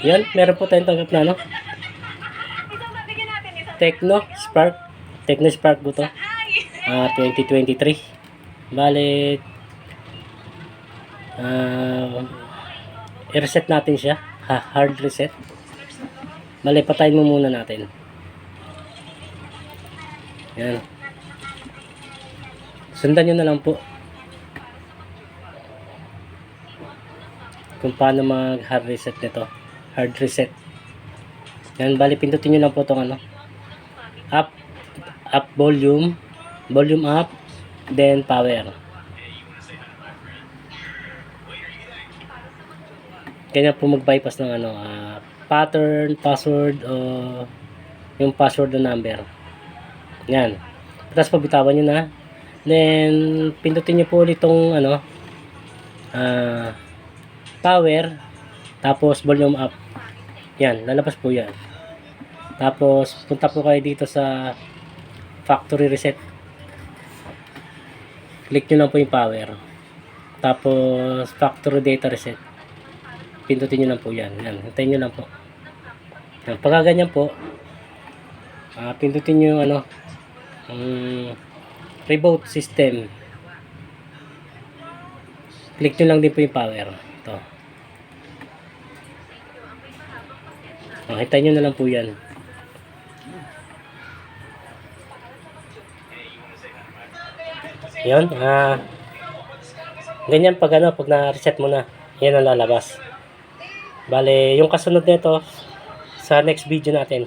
Yan, meron po tayong tanggap na ano. Tecno Spark. Tecno Spark po to. 2023. Bale, i-reset natin siya. Hard reset. Bale, patayin mo muna natin. Yan. Sundan nyo na lang po kung paano mag hard reset nito. Hard reset. Yan, bali pindutin nyo lang po itong ano, up volume up, then power. Kanya po mag-bypass ng ano, pattern, password, o yung password na number. Yan. Tapos pabitawan nyo na. Then, pindutin nyo po ulit itong ano, power, tapos volume up. Yan, lalabas po yan. Tapos, punta po kayo dito sa factory reset. Click nyo lang po yung power. Tapos, factory data reset. Pindutin nyo lang po yan. Yan, hintayin nyo lang po. Yan, pagka ganyan po, pindutin nyo yung ano, reboot system. Click nyo lang din po yung power. Ito. Hintayin nyo na lang po yan. Yan. Ganyan pag ano, pag na-reset mo na, yan ang lalabas. Bale, yung kasunod nito sa next video natin.